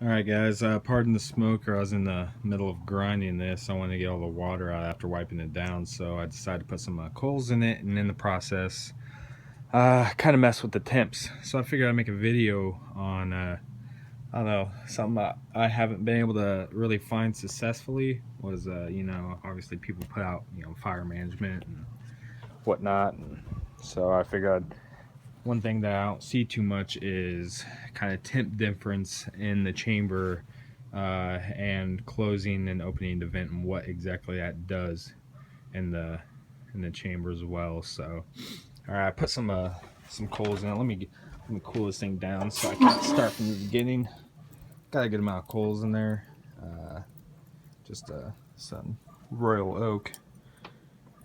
Alright guys, pardon the smoker. I was in the middle of grinding this. I wanted to get all the water out after wiping it down, so I decided to put some coals in it, and in the process kind of mess with the temps. So I figured I'd make a video on I don't know, something I haven't been able to really find successfully was obviously people put out fire management and whatnot, and so I figured one thing that I don't see too much is kind of temp difference in the chamber and closing and opening the vent, and what exactly that does in the chamber as well. So, all right, I put some coals in it. Let me cool this thing down so I can start from the beginning. Got a good amount of coals in there. Just some royal oak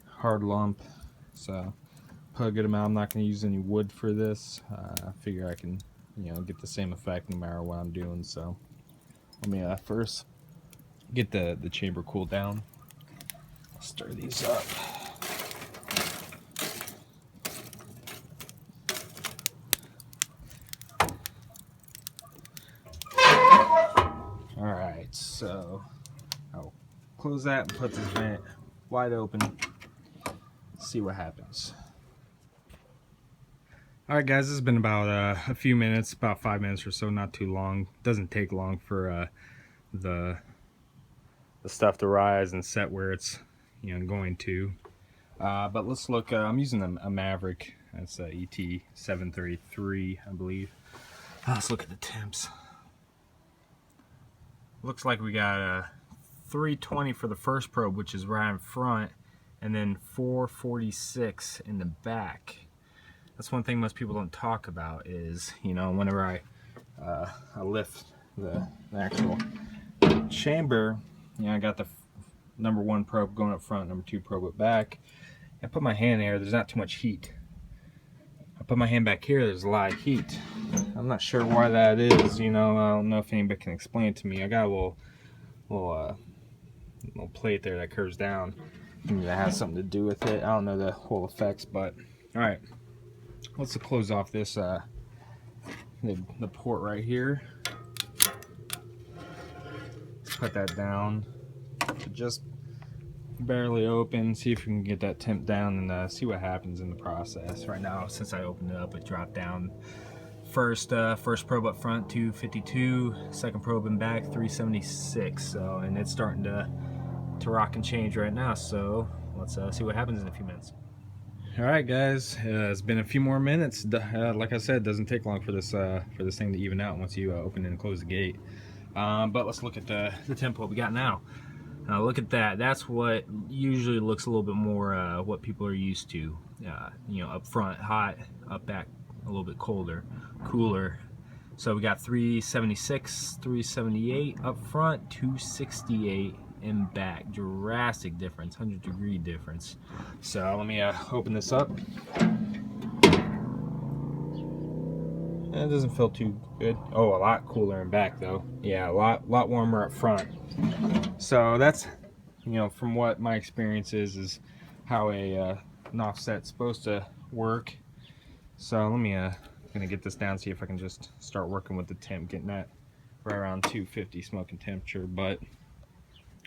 hard lump. So put a good amount. I'm not going to use any wood for this. I figure I can get the same effect no matter what I'm doing. So let me first get the chamber cooled down. Stir these up. Alright, so I'll close that and put this vent wide open. See what happens. Alright guys, this has been about a few minutes, about 5 minutes or so, not too long. Doesn't take long for the stuff to rise and set where it's going to. But let's look. I'm using a Maverick. That's a ET733, I believe. Let's look at the temps. Looks like we got a 320 for the first probe, which is right in front, and then 446 in the back. That's one thing most people don't talk about is, whenever I lift the actual chamber, I got the number 1 probe going up front, number 2 probe up back. I put my hand there, there's not too much heat. I put my hand back here, there's a lot of heat. I'm not sure why that is, I don't know if anybody can explain it to me. I got a little plate there that curves down. Maybe that has something to do with it. I don't know the whole effects, but alright. Let's close off this the port right here. Put that down. Just barely open. See if we can get that temp down and see what happens in the process. Right now, since I opened it up, it dropped down. First probe up front 252. Second probe in back 376. So, and it's starting to rock and change right now. So let's see what happens in a few minutes. Alright guys, it's been a few more minutes. Like I said, it doesn't take long for this thing to even out once you open and close the gate. But let's look at the temp what we got now. Now look at that. That's what usually looks a little bit more what people are used to. Up front hot, up back a little bit colder, cooler. So we got 376, 378 up front, 268 in back. Drastic difference, 100-degree difference. So let me open this up. It doesn't feel too good. Oh, a lot cooler in back though. Yeah, a lot warmer up front. So that's, from what my experience is how an offset's supposed to work. So let me gonna get this down, see if I can just start working with the temp, getting that right around 250 smoking temperature. But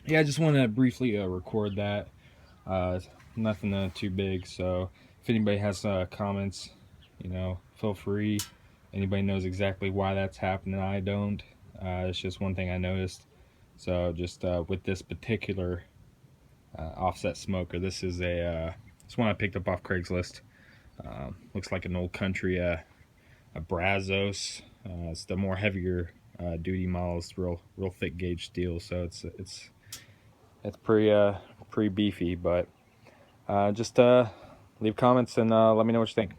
yeah, I just want to briefly record that. Nothing too big. So if anybody has comments, feel free. Anybody knows exactly why that's happening, I don't. It's just one thing I noticed. So just with this particular offset smoker, this is it's one I picked up off Craigslist. Looks like an old country, a Brazos. It's the more heavier duty model. It's real thick gauge steel, so it's pretty beefy. But just leave comments and let me know what you think.